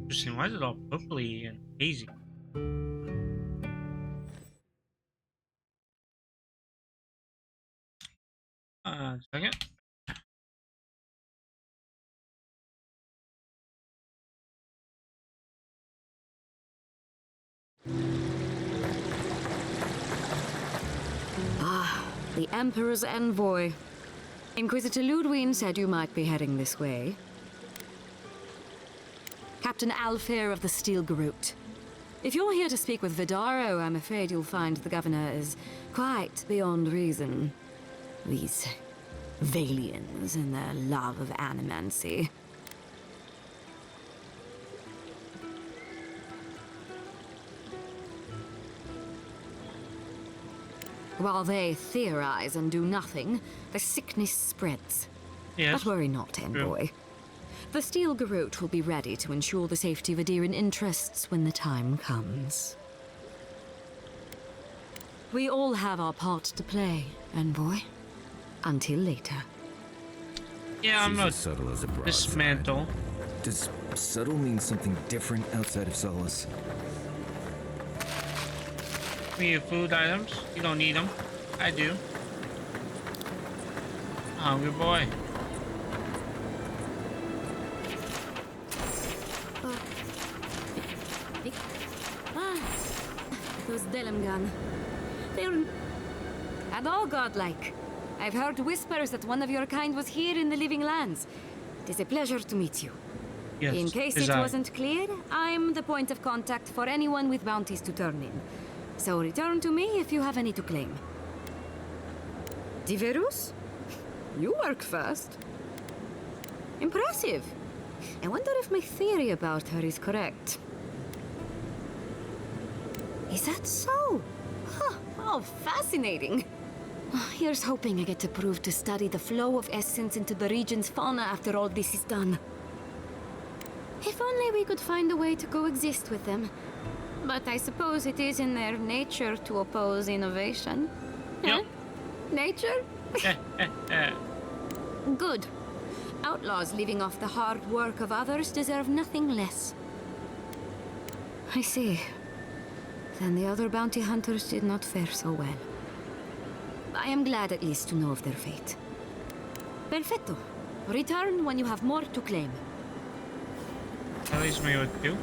Interesting. Why is it all purpley and hazy? Second. The Emperor's envoy. Inquisitor Ludwig said you might be heading this way. Captain Alfair of the Steel Garrote. If you're here to speak with Vidaro, I'm afraid you'll find the governor is quite beyond reason. These Valians and their love of animancy. While they theorize and do nothing, the sickness spreads. Yes. But worry not, envoy. The Steel Garrote will be ready to ensure the safety of Adirian interests when the time comes. We all have our part to play, envoy. Until later. Yeah, I'm not subtle as a dismantle. Does subtle mean something different outside of Solace? We have food items. You don't need them. I do. Hungry boy. Those Delimgan. They're... and all godlike. I've heard whispers that one of your kind was here in the Living Lands. It is a pleasure to meet you. Yes. In case it wasn't clear, I'm the point of contact for anyone with bounties to turn in. So return to me if you have any to claim. Diverus? You work fast. Impressive. I wonder if my theory about her is correct. Is that so? Huh, how fascinating. Here's hoping I get to prove to study the flow of essence into the region's fauna after all this is done. If only we could find a way to coexist with them. But I suppose it is in their nature to oppose innovation. Yep. Nature? Good. Outlaws living off the hard work of others deserve nothing less. I see. Then the other bounty hunters did not fare so well. I am glad at least to know of their fate. Perfecto. Return when you have more to claim. At least me what to do.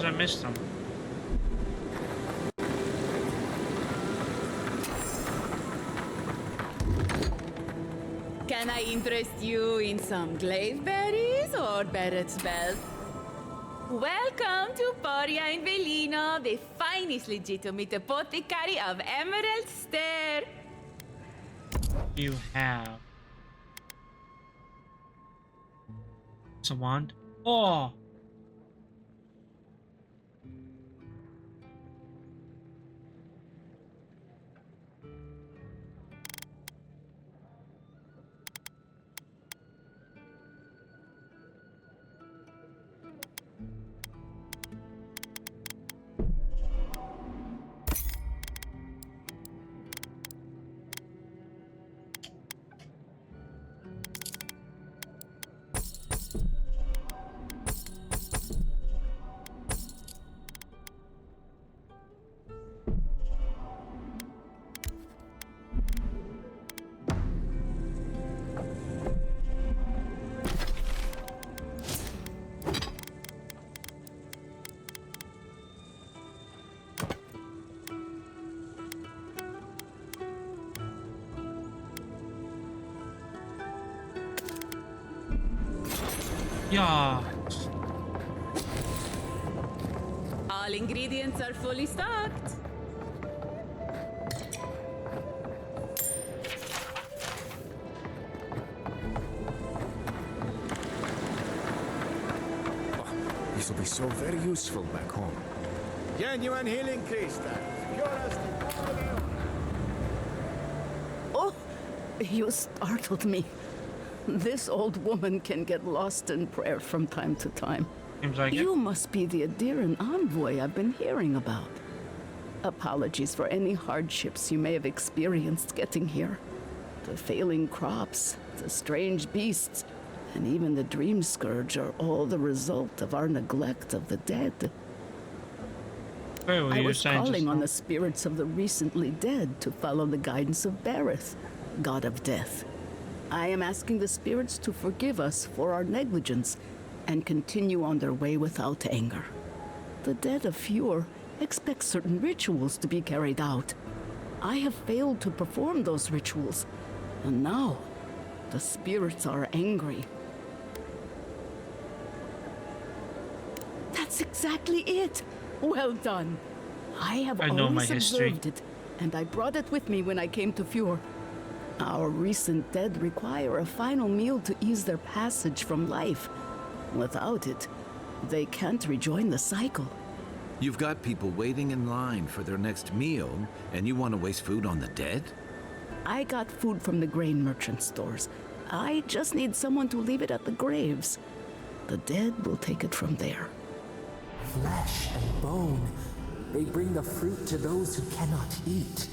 I missed them. Can I interest you in some glaive berries or Barrett's belt? Welcome to Poria in Velino, the finest legitimate apothecary of Emerald Stair. You have it's a wand. Oh. Yeah. All ingredients are fully stocked. These will be so very useful back home. Genuine healing crystal. Purest Oh, you startled me. This old woman can get lost in prayer from time to time. Seems like it. You must be the Adiran envoy I've been hearing about. Apologies for any hardships you may have experienced getting here. The failing crops, the strange beasts, and even the dream scourge are all the result of our neglect of the dead. Where were I you was saying calling just on now? the spirits of the recently dead to follow the guidance of Bareth, god of death. I am asking the spirits to forgive us for our negligence and continue on their way without anger. The dead of Fjord expect certain rituals to be carried out. I have failed to perform those rituals, and now the spirits are angry. That's exactly it. Well done. I have I know my always history. observed it, and I brought it with me when I came to Fjord. Our recent dead require a final meal to ease their passage from life. Without it, they can't rejoin the cycle. You've got people waiting in line for their next meal, and you want to waste food on the dead? I got food from the grain merchant stores. I just need someone to leave it at the graves. The dead will take it from there. Flesh and bone. They bring the fruit to those who cannot eat.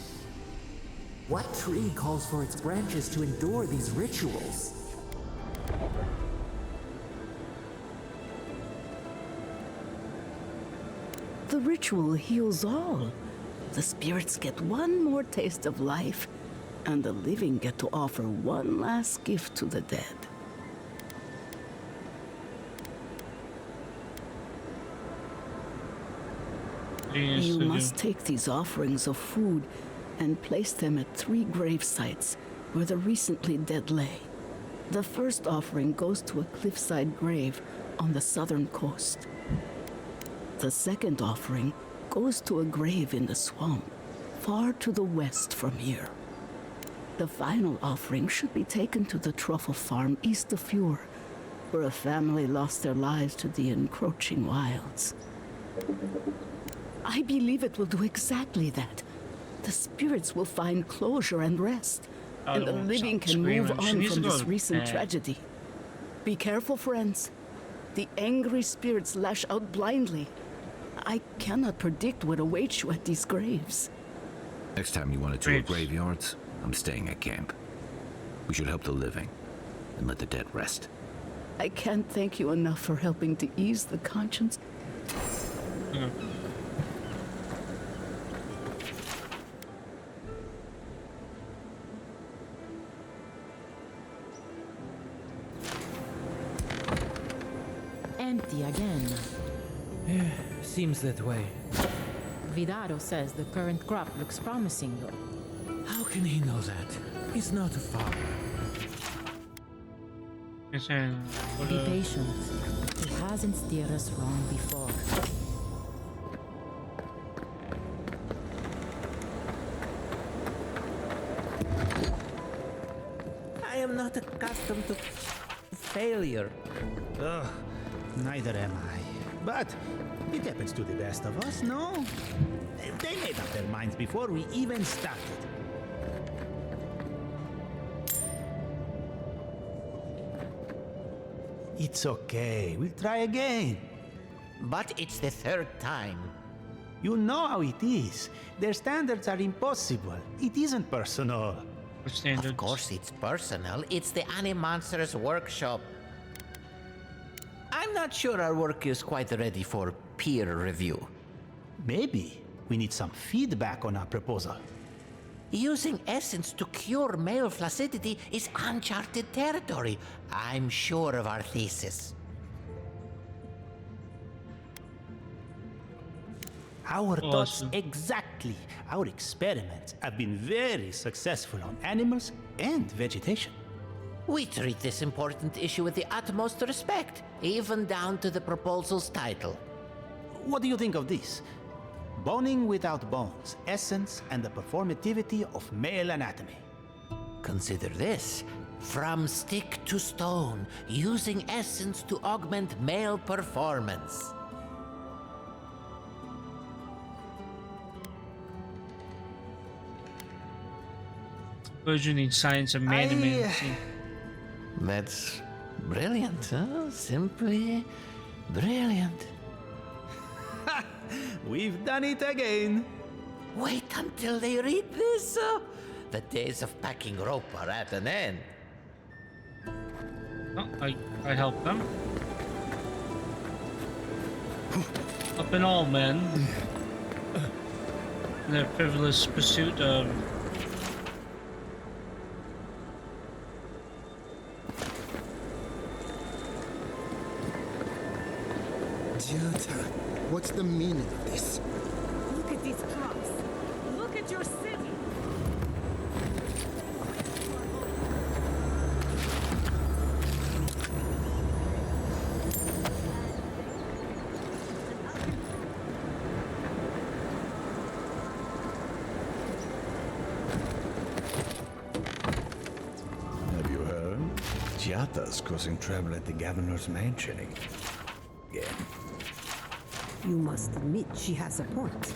What tree calls for its branches to endure these rituals? The ritual heals all. The spirits get one more taste of life, and the living get to offer one last gift to the dead. You must take these offerings of food and place them at 3 grave sites where the recently dead lay. The first offering goes to a cliffside grave on the southern coast. The second offering goes to a grave in the swamp, far to the west from here. The final offering should be taken to the truffle farm east of Fjord, where a family lost their lives to the encroaching wilds. I believe it will do exactly that. The spirits will find closure and rest, and the living can move on from this recent tragedy. Be careful, friends. The angry spirits lash out blindly. I cannot predict what awaits you at these graves. Next time you want to tour Graves. graveyards, I'm staying at camp. We should help the living and let the dead rest. I can't thank you enough for helping to ease the conscience. Empty again. Seems that way. Vidaro says the current crop looks promising, though. How can he know that? He's not a farmer. Be patient. He hasn't steered us wrong before. I am not accustomed to failure. Ugh, neither am I. But it happens to the best of us, no? They made up their minds before we even started. It's okay. We'll try again. But it's the 3rd time. You know how it is. Their standards are impossible. It isn't personal. Of course it's personal. It's the Animonsters workshop. I'm not sure our work is quite ready for peer review. Maybe we need some feedback on our proposal. Using essence to cure male flaccidity is uncharted territory. I'm sure of our thesis. Our thoughts Awesome. exactly. Our experiments have been very successful on animals and vegetation. We treat this important issue with the utmost respect, even down to the proposal's title. What do you think of this? Boning without bones, essence and the performativity of male anatomy. Consider this. From stick to stone, using essence to augment male performance. burgeoning science and management. That's brilliant, huh? Simply brilliant. We've done it again. Wait until they read this. The days of packing rope are at an end. Oh, I helped them. Up in all, men. In their frivolous pursuit of Jota, what's the meaning of this? Look at these crops. Look at your city. Have you heard? Jata's causing trouble at the governor's mansion again. You must admit she has a point.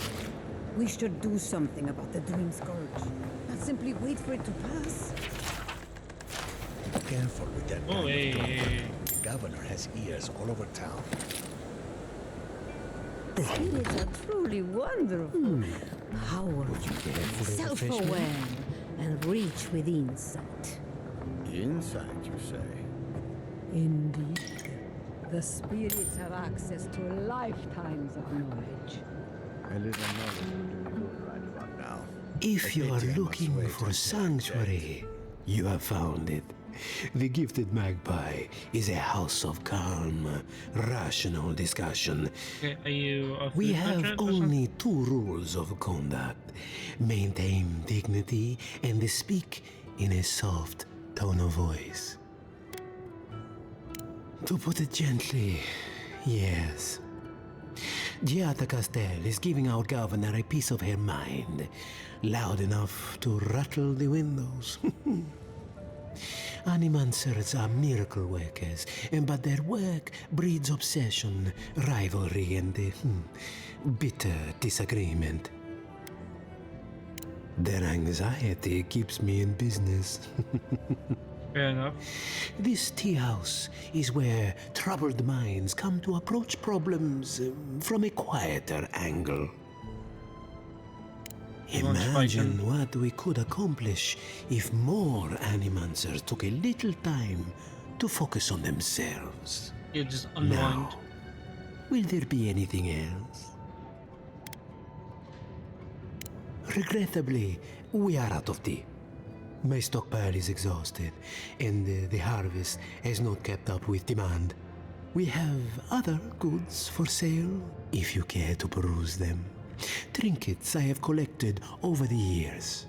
We should do something about the Dream Scourge. Not simply wait for it to pass. Careful with that. oh, hey. The governor has ears all over town. The spirits are truly wonderful. Powerful, self-aware, and reach with insight. Insight, you say? Indeed. The spirits have access to lifetimes of knowledge. A little knowledge would do me good right about now. If you are looking for sanctuary, you have found it. The Gifted Magpie is a house of calm, rational discussion. Okay, are you a We food have merchant or only 2 rules of conduct. Maintain dignity and speak in a soft tone of voice. To put it gently, yes. Giata Castel is giving our governor a piece of her mind, loud enough to rattle the windows. Animancers are miracle workers, but their work breeds obsession, rivalry, and bitter disagreement. Their anxiety keeps me in business. Fair enough. This tea house is where troubled minds come to approach problems from a quieter angle. Imagine what we could accomplish if more animancers took a little time to focus on themselves. You just unwind. Now, will there be anything else? Regrettably, we are out of tea. My stockpile is exhausted, and the harvest has not kept up with demand. We have other goods for sale, if you care to peruse them. Trinkets I have collected over the years.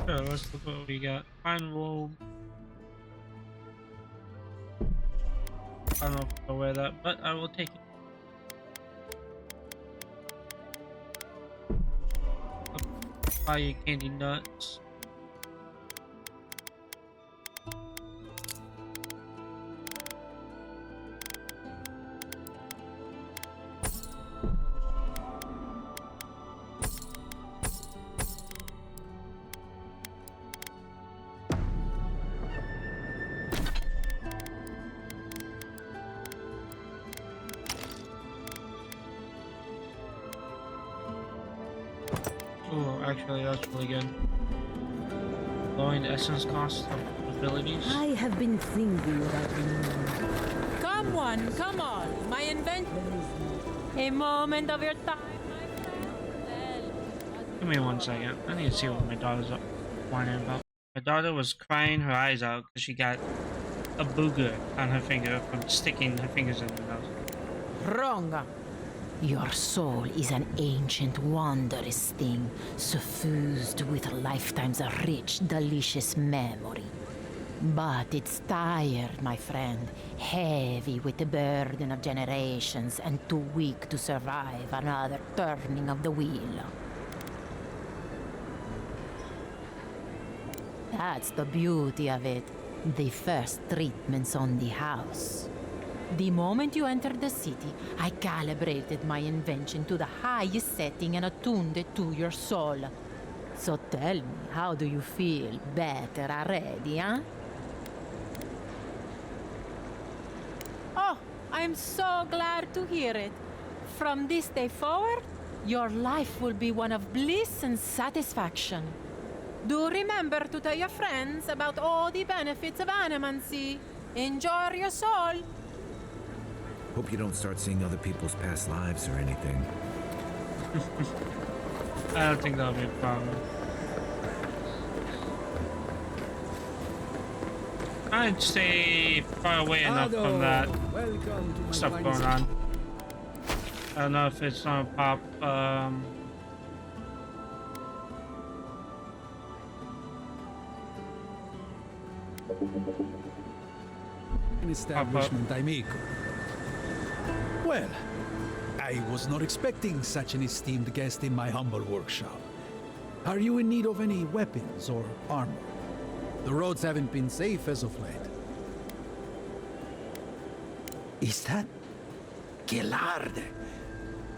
Sure, let's look what we got. Fine robe. I don't know if I'll wear that, but I will take it. I'll buy you candy nuts. Oh, actually, that's really good. Lowering the essence cost of abilities. I have been thinking about you. Come on, my invention. A moment of your time, my friend. Give me 1 second. I need to see what my daughter's up whining about. My daughter was crying her eyes out because she got a booger on her finger from sticking her fingers in her nose. Wrong. Your soul is an ancient, wondrous thing, suffused with lifetimes of rich, delicious memory. But it's tired, my friend, heavy with the burden of generations and too weak to survive another turning of the wheel. That's the beauty of it. The first treatments on the house. The moment you entered the city, I calibrated my invention to the highest setting and attuned it to your soul. So tell me, how do you feel? Better already, huh? Oh, I'm so glad to hear it. From this day forward, your life will be one of bliss and satisfaction. Do remember to tell your friends about all the benefits of animancy. Enjoy your soul. Hope you don't start seeing other people's past lives or anything. I don't think that'll be a problem. I'd stay far away enough from that stuff going on. I don't know if it's gonna pop, An establishment, amigo. Well, I was not expecting such an esteemed guest in my humble workshop. Are you in need of any weapons or armor? The roads haven't been safe as of late. Is that Gelarde?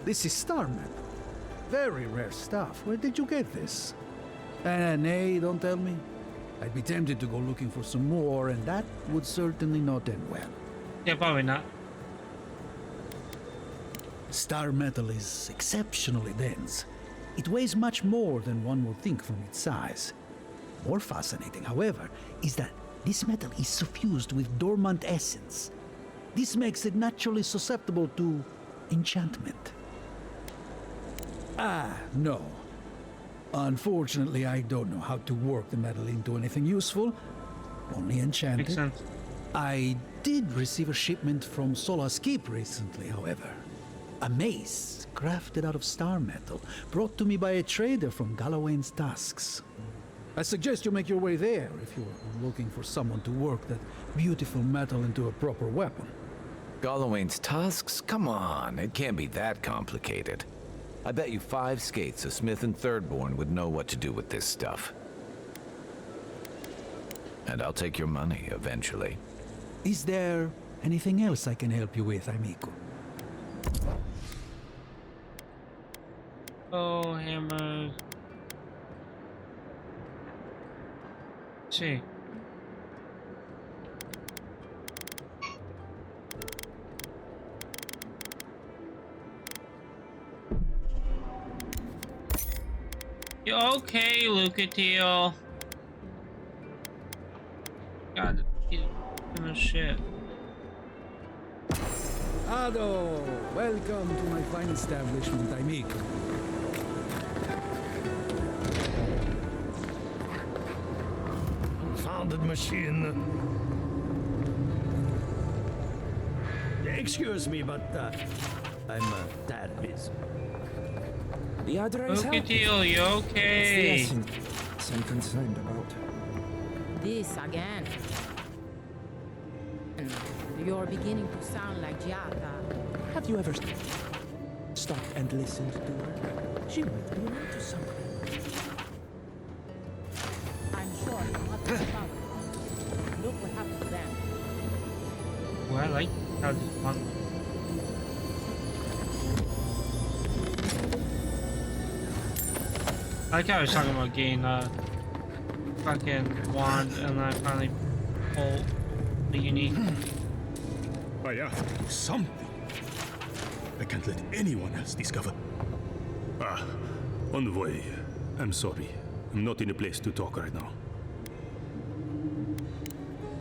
This is star metal. Very rare stuff. Where did you get this? Nay, don't tell me. I'd be tempted to go looking for some more, and that would certainly not end well. yeah, probably not. Star metal is exceptionally dense. It weighs much more than one would think from its size. More fascinating, however, is that this metal is suffused with dormant essence. This makes it naturally susceptible to enchantment. No. Unfortunately, I don't know how to work the metal into anything useful. Only enchanted. Makes sense. I did receive a shipment from Sola's Keep recently, however. A mace crafted out of star metal, brought to me by a trader from Galawain's Tusks. I suggest you make your way there if you're looking for someone to work that beautiful metal into a proper weapon. Galawain's tusks? Come on, it can't be that complicated. I bet you 5 skates a Smith and Thirdborn would know what to do with this stuff. And I'll take your money eventually. Is there anything else I can help you with, amigo? Oh, hammers. See. You okay, Lucateel? God, he's doing shit. Ado, welcome to my fine establishment, amigo. Founded machine. Excuse me, but I'm a tad busy. The other is Lucateel, you okay? It's the essence I'm concerned about. This again. You're beginning to sound like Giata. Have you ever stopped and listened to her? She might be onto something. I'm sure you'll have to stop. Look what happened to them. Well, I like how this one. I like how I was talking about getting fucking wand and I finally pull the unique. I have to do something. I can't let anyone else discover. Envoy. I'm sorry. I'm not in a place to talk right now.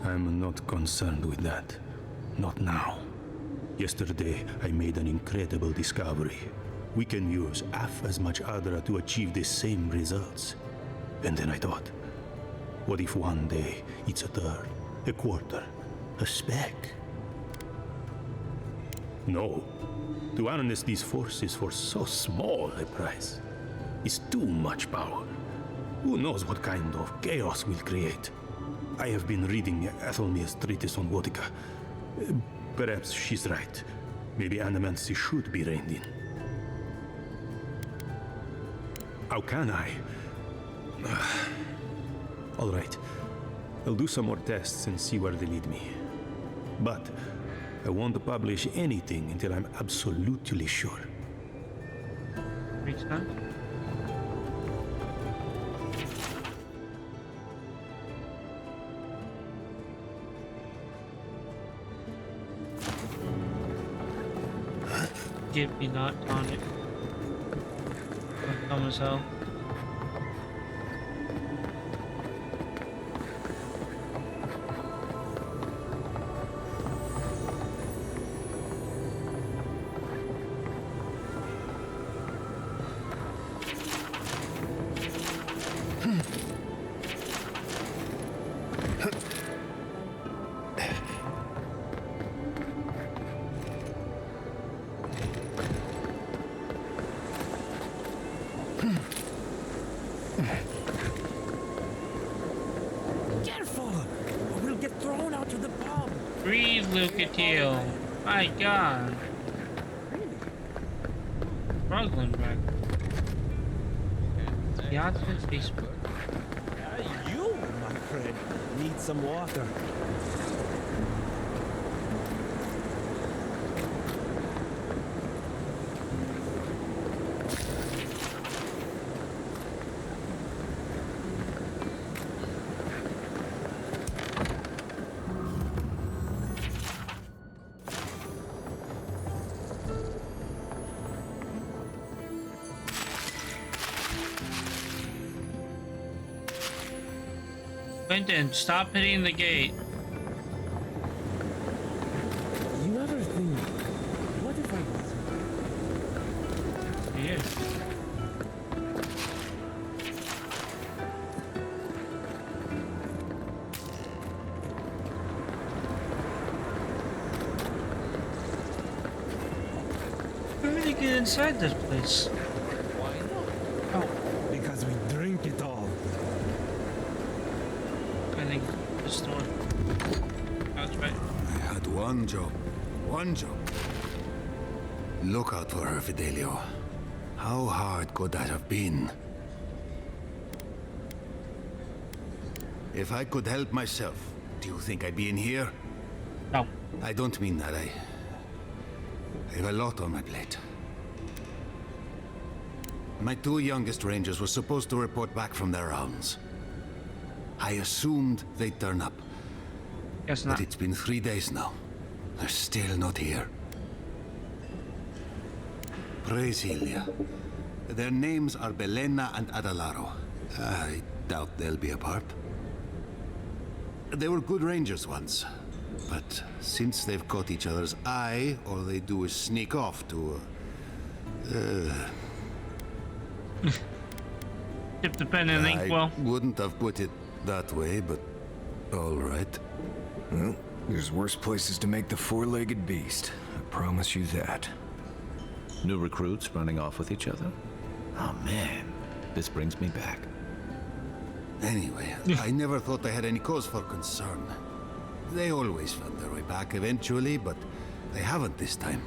I'm not concerned with that. Not now. Yesterday, I made an incredible discovery. We can use half as much Adra to achieve the same results. And then I thought, what if one day it's a third, a quarter, a speck? No. To harness these forces for so small a price is too much power. Who knows what kind of chaos we'll create? I have been reading Athelmir's treatise on Wotica. Perhaps she's right. Maybe animancy should be reined in. How can I? All right. I'll do some more tests and see where they lead me. But I won't publish anything until I'm absolutely sure. Makes sense. Get me not on it. I'm dumb as hell. Careful! We'll get thrown out of the pub. Breathe, Lucatiel. My God. Struggling back. Yachts and Facebook. You, my friend, need some water. Quentin, stop hitting the gate. You ever think, what if I Yeah. How did you get inside this place? Because we drink it all. I think the store. That's right. I had one job. One job. Look out for her, Fidelio. How hard could that have been? If I could help myself, do you think I'd be in here? No. I don't mean that. I have a lot on my plate. My two youngest rangers were supposed to report back from their rounds. I assumed they'd turn up. Guess But not. it's been 3 days now. They're still not here. Praise Ilia. Their names are Belena and Adalaro. I doubt they'll be apart. They were good rangers once. But since they've caught each other's eye, all they do is sneak off to... Tip the pen and ink I well. wouldn't have put it that way, but all right. Well, there's worse places to make the four-legged beast. I promise you that. New recruits running off with each other? Oh man, this brings me back. Anyway, I never thought I had any cause for concern. They always found their way back eventually, but they haven't this time.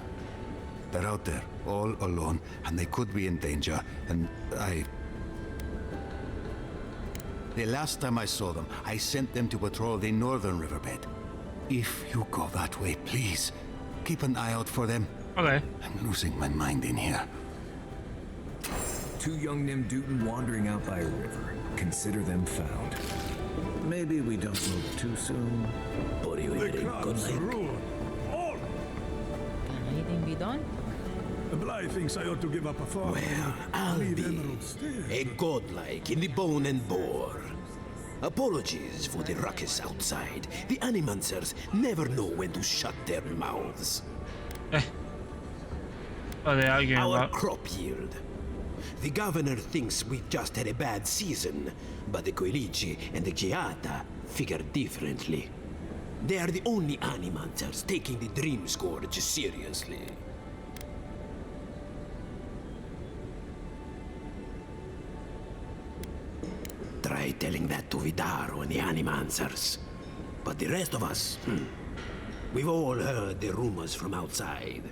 They're out there, all alone, and they could be in danger, and The last time I saw them, I sent them to patrol the northern riverbed. If you go that way, please, keep an eye out for them. Okay. I'm losing my mind in here. Two young Nimdutin wandering out by a river. Consider them found. Maybe we don't move too soon. Good night. Can anything be done? Bly thinks I ought to give up a farm. Well, I'll be a godlike in the bone and bore. Apologies for the ruckus outside. The Animancers never know when to shut their mouths. Oh, they arguing Our about crop yield. The governor thinks we just had a bad season, but the Koilichi and the Giata figure differently. They are the only Animancers taking the Dream Scourge seriously. Try telling that to Vidaro and the Animancers. But the rest of us, we've all heard the rumors from outside.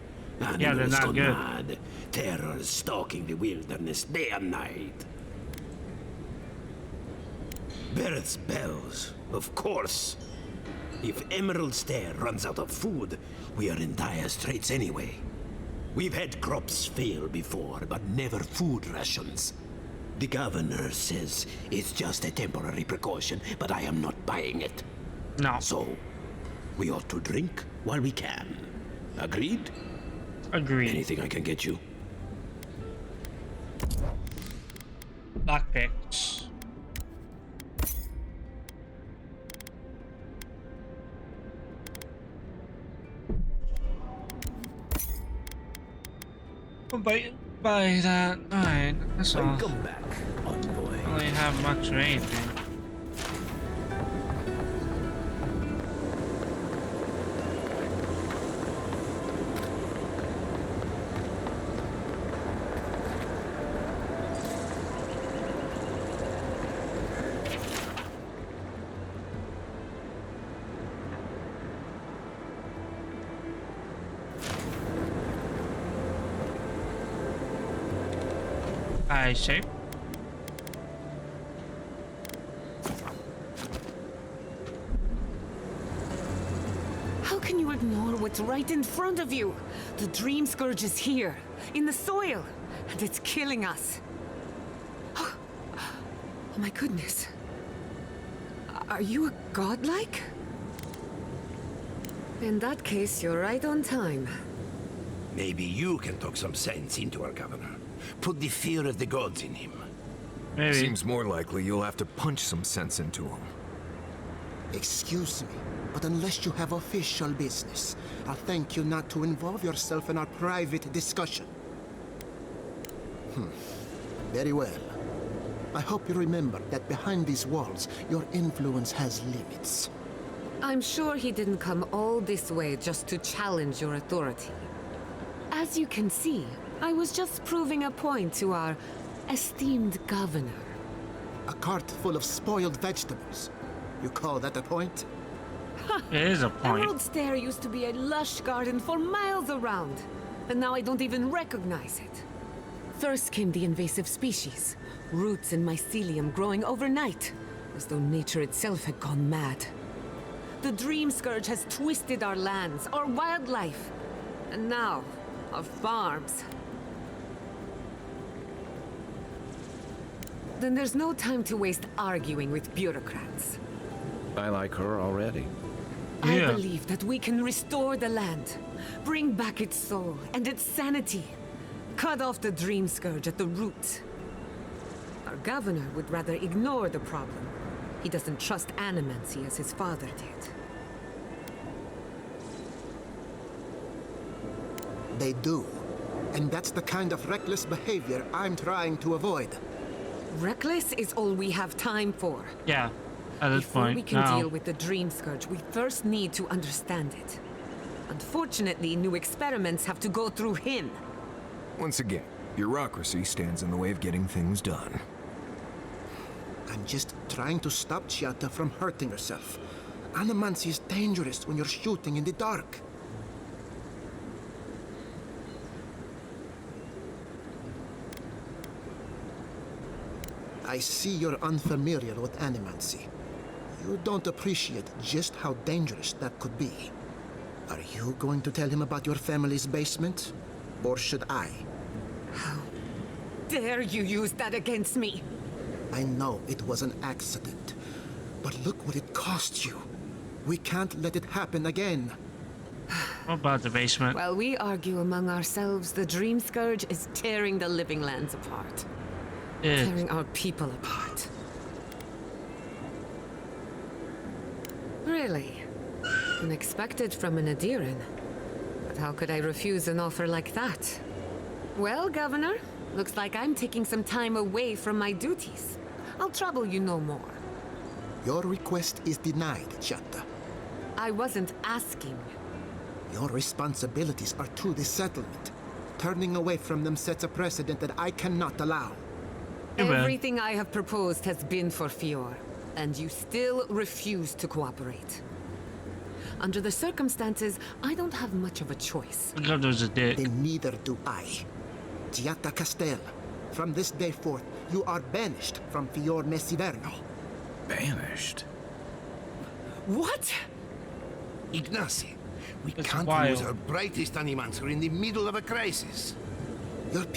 Yeah, they're not gone good. mad. Terror stalking the wilderness day and night. Barrett's bells, of course. If Emerald Stair runs out of food, we are in dire straits anyway. We've had crops fail before, but never food rations. The governor says it's just a temporary precaution, but I am not buying it. No. So, we ought to drink while we can. Agreed? Agreed. Anything I can get you? Lockpicks. Oh, by that, alright, that's all. Welcome back, envoy. I don't really have much or anything. I see. How can you ignore what's right in front of you? The Dream Scourge is here, in the soil, and it's killing us. Oh my goodness. Are you a godlike? In that case, you're right on time. Maybe you can talk some sense into our governor. Put the fear of the gods in him. Maybe. Seems more likely you'll have to punch some sense into him. Excuse me, but unless you have official business, I'll thank you not to involve yourself in our private discussion. Very well. I hope you remember that behind these walls, your influence has limits. I'm sure he didn't come all this way just to challenge your authority. As you can see, I was just proving a point to our esteemed governor. A cart full of spoiled vegetables. You call that a point? It is a point. Emerald Stair used to be a lush garden for miles around, and now I don't even recognize it. First came the invasive species, roots and mycelium growing overnight, as though nature itself had gone mad. The Dream Scourge has twisted our lands, our wildlife, and now our farms. Then there's no time to waste arguing with bureaucrats. I like her already. I believe that we can restore the land, bring back its soul and its sanity, cut off the Dream Scourge at the root. Our governor would rather ignore the problem. He doesn't trust animancy as his father did. They do. And that's the kind of reckless behavior I'm trying to avoid. Reckless is all we have time for. Yeah, at this Before point, we can no. deal with the Dream Scourge, we first need to understand it. Unfortunately, new experiments have to go through him. Once again, bureaucracy stands in the way of getting things done. I'm just trying to stop Chiata from hurting herself. Animancy is dangerous when you're shooting in the dark. I see you're unfamiliar with animancy. You don't appreciate just how dangerous that could be. Are you going to tell him about your family's basement? Or should I? How dare you use that against me? I know it was an accident, but look what it cost you. We can't let it happen again. What about the basement? While we argue among ourselves, the Dream Scourge is tearing the living lands apart. Tearing our people apart. Really? Unexpected from an Adiran. But how could I refuse an offer like that? Well, Governor, looks like I'm taking some time away from my duties. I'll trouble you no more. Your request is denied, Chiata. I wasn't asking. Your responsibilities are to the settlement. Turning away from them sets a precedent that I cannot allow. Everything I have proposed has been for Fior, and you still refuse to cooperate. Under the circumstances, I don't have much of a choice. God, there's a dick. Then neither do I. Chiata Castel, from this day forth, you are banished from Fior Messiverno. Banished? What? Ignacy, we That's can't wild. lose our brightest animancer in the middle of a crisis.